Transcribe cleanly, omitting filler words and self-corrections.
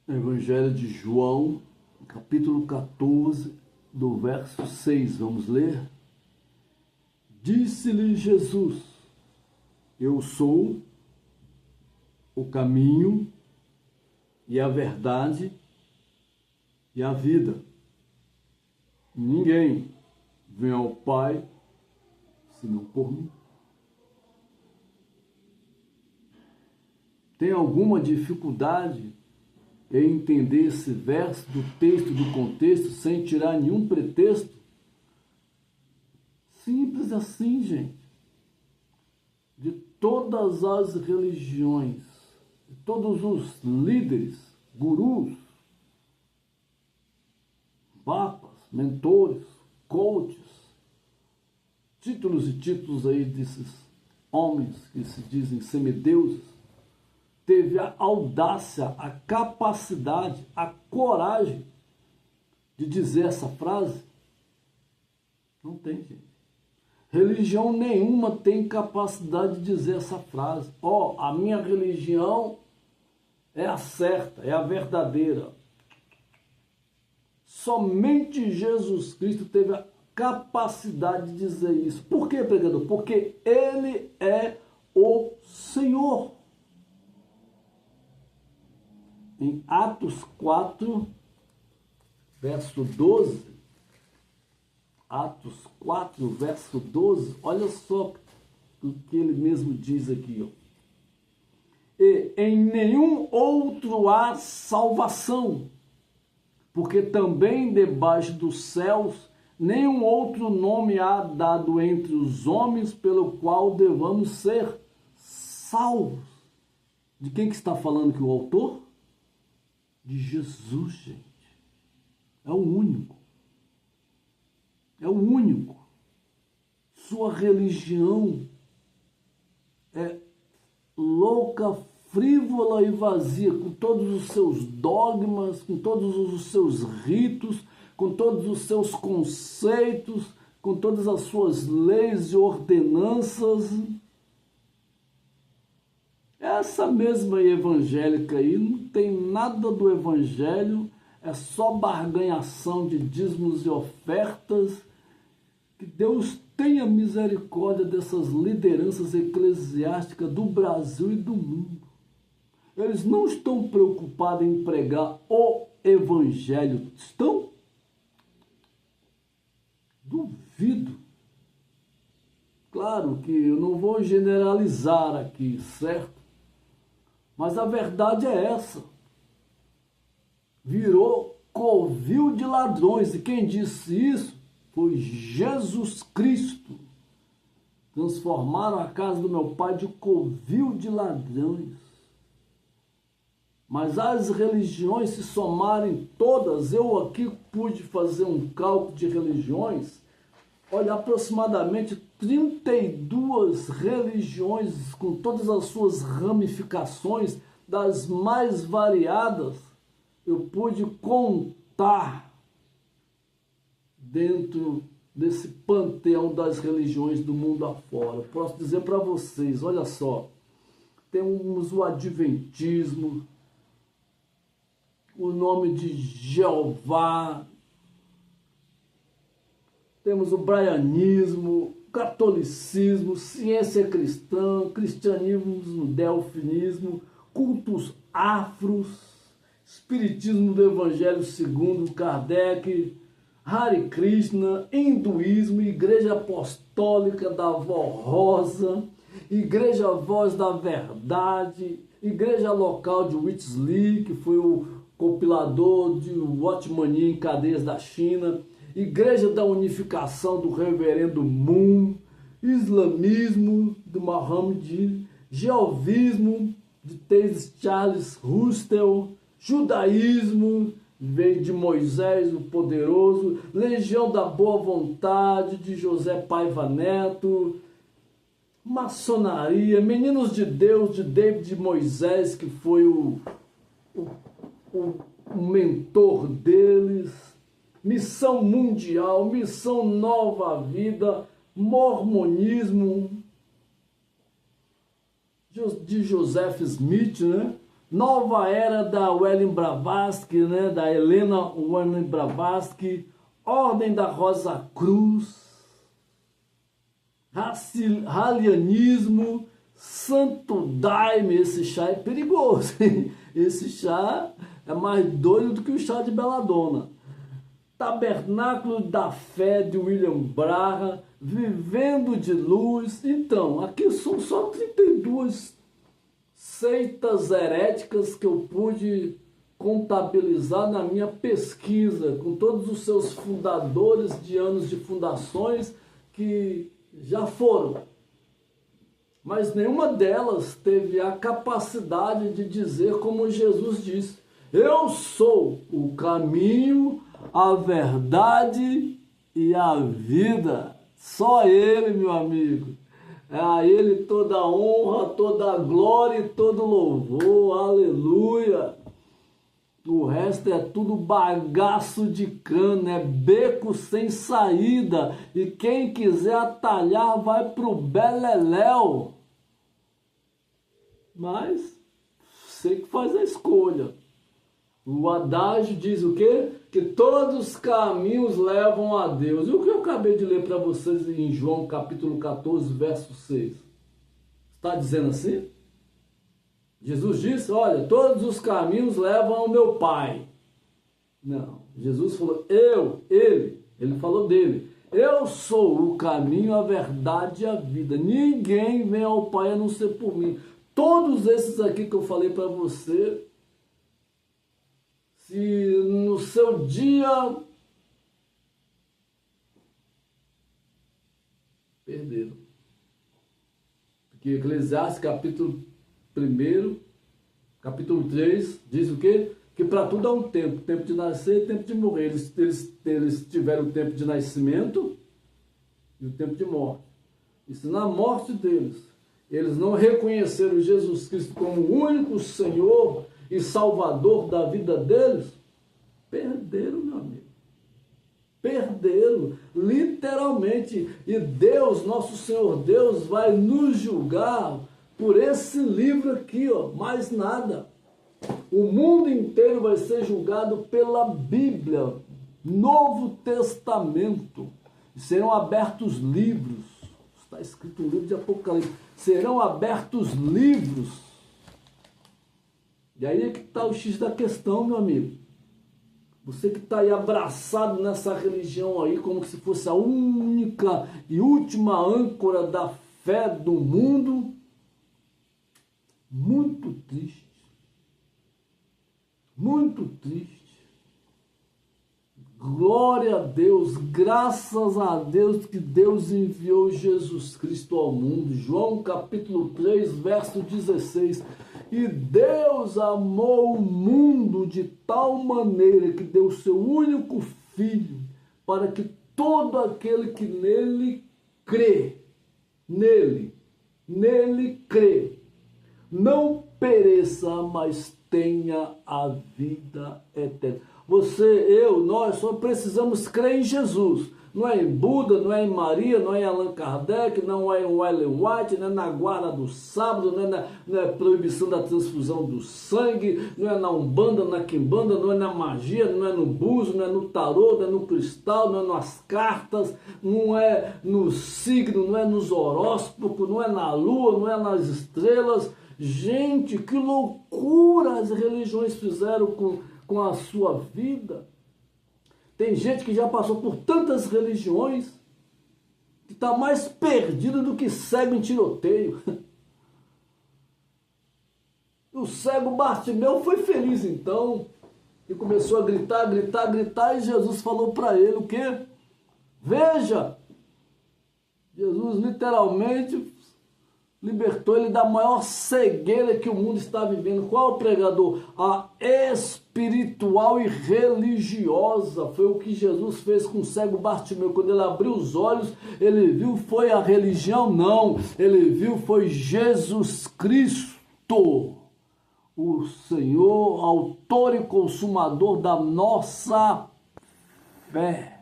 Evangelho de João, capítulo 14, do verso 6. Vamos ler? Disse-lhe Jesus: Eu sou o caminho e a verdade e a vida. Ninguém vem ao Pai senão por mim. Tem alguma dificuldade em entender esse verso do texto, do contexto, sem tirar nenhum pretexto? Simples assim, gente. De todas as religiões, de todos os líderes, gurus, papas, mentores, coaches, títulos e títulos aí desses homens que se dizem semideuses, teve a audácia, a capacidade, a coragem de dizer essa frase? Não tem, gente. Religião nenhuma tem capacidade de dizer essa frase. A minha religião é a certa, é a verdadeira. Somente Jesus Cristo teve a capacidade de dizer isso. Por quê, pregador? Porque Ele é o Senhor. Em Atos 4, verso 12, Atos 4, verso 12, olha só o que ele mesmo diz aqui. E em nenhum outro há salvação, porque também debaixo dos céus nenhum outro nome há dado entre os homens pelo qual devamos ser salvos. De quem que está falando aqui o autor? De Jesus, gente. É o único. É o único. Sua religião é louca, frívola e vazia, com todos os seus dogmas, com todos os seus ritos, com todos os seus conceitos, com todas as suas leis e ordenanças. Essa mesma evangélica aí não tem nada do evangelho, é só barganhação de dízimos e ofertas. Que Deus tenha misericórdia dessas lideranças eclesiásticas do Brasil e do mundo. Eles não estão preocupados em pregar o evangelho. Estão? Duvido. Claro que eu não vou generalizar aqui, certo? Mas a verdade é essa. Virou covil de ladrões. E quem disse isso foi Jesus Cristo. Transformaram a casa do meu pai de covil de ladrões. Mas as religiões, se somarem todas, eu aqui pude fazer um cálculo de religiões, olha, aproximadamente 32 religiões, com todas as suas ramificações, das mais variadas, eu pude contar dentro desse panteão das religiões do mundo afora. Posso dizer para vocês, olha só, temos o adventismo, o nome de Jeová, temos o braianismo, catolicismo, ciência cristã, cristianismo, delfinismo, cultos afros, espiritismo do Evangelho segundo Kardec, Hare Krishna, hinduísmo, Igreja Apostólica da Vó Rosa, Igreja Voz da Verdade, Igreja Local de Whitley, que foi o compilador de Watchmania em cadeias da China, Igreja da Unificação do Reverendo Moon, Islamismo do Mohammed, Jeovismo de T. Charles Russell, Judaísmo veio de Moisés o Poderoso, Legião da Boa Vontade de José Paiva Neto, Maçonaria, Meninos de Deus de David Moisés, que foi o mentor deles, Missão Mundial, Missão Nova Vida, Mormonismo de Joseph Smith, né? Nova Era da Welling Blavatsky, né? Da Helena Welling Blavatsky, Ordem da Rosa Cruz, Ralianismo, Santo Daime. Esse chá é perigoso, hein? Esse chá é mais doido do que o chá de Belladonna. Tabernáculo da Fé, de William Branham, Vivendo de Luz. Então, aqui são só 32 seitas heréticas que eu pude contabilizar na minha pesquisa, com todos os seus fundadores de anos de fundações que já foram. Mas nenhuma delas teve a capacidade de dizer como Jesus disse: eu sou o caminho, a verdade e a vida. Só Ele, meu amigo. É a Ele toda a honra, toda a glória e todo louvor. Aleluia. O resto é tudo bagaço de cana, é beco sem saída. E quem quiser atalhar vai pro beleléu. Mas você que faz a escolha. O adágio diz o quê? Que todos os caminhos levam a Deus. E o que eu acabei de ler para vocês em João capítulo 14, verso 6? Está dizendo assim? Jesus disse, olha, todos os caminhos levam ao meu Pai. Não, Jesus falou, ele falou dele. Eu sou o caminho, a verdade e a vida. Ninguém vem ao Pai a não ser por mim. Todos esses aqui que eu falei para você, se no seu dia perderam. Porque Eclesiastes capítulo 1, capítulo 3, diz o quê? Que para tudo há um tempo. Tempo de nascer e tempo de morrer. Eles tiveram o tempo de nascimento e o tempo de morte. E se na morte deles, eles não reconheceram Jesus Cristo como o único Senhor e Salvador da vida deles, perderam, meu amigo. Perderam, literalmente. E Deus, nosso Senhor Deus, vai nos julgar por esse livro aqui, ó, mais nada. O mundo inteiro vai ser julgado pela Bíblia, Novo Testamento. Serão abertos livros. Está escrito no livro de Apocalipse. Serão abertos livros. E aí é que está o X da questão, meu amigo. Você que está aí abraçado nessa religião aí, como se fosse a única e última âncora da fé do mundo. Muito triste. Muito triste. Glória a Deus, graças a Deus que Deus enviou Jesus Cristo ao mundo. João capítulo 3, verso 16. E Deus amou o mundo de tal maneira que deu seu único Filho, para que todo aquele que nele crê, nele crê, não pereça, mas tenha a vida eterna. Você, eu, nós só precisamos crer em Jesus. Não é em Buda, não é em Maria, não é em Allan Kardec, não é em Ellen White, não é na guarda do sábado, não é proibição da transfusão do sangue, não é na Umbanda, na Quimbanda, não é na magia, não é no buzo, não é no tarô, não é no cristal, não é nas cartas, não é no signo, não é nos horóscopos, não é na lua, não é nas estrelas. Gente, que loucura as religiões fizeram com a sua vida. Tem gente que já passou por tantas religiões que está mais perdido do que cego em tiroteio. O cego Bartimeu foi feliz então e começou a gritar, e Jesus falou para ele o quê? Veja, Jesus literalmente libertou ele da maior cegueira que o mundo está vivendo. Qual o pregador? A espiritual e religiosa. Foi o que Jesus fez com o cego Bartimeu. Quando ele abriu os olhos, ele viu foi a religião? Não. Ele viu foi Jesus Cristo, o Senhor, autor e consumador da nossa fé.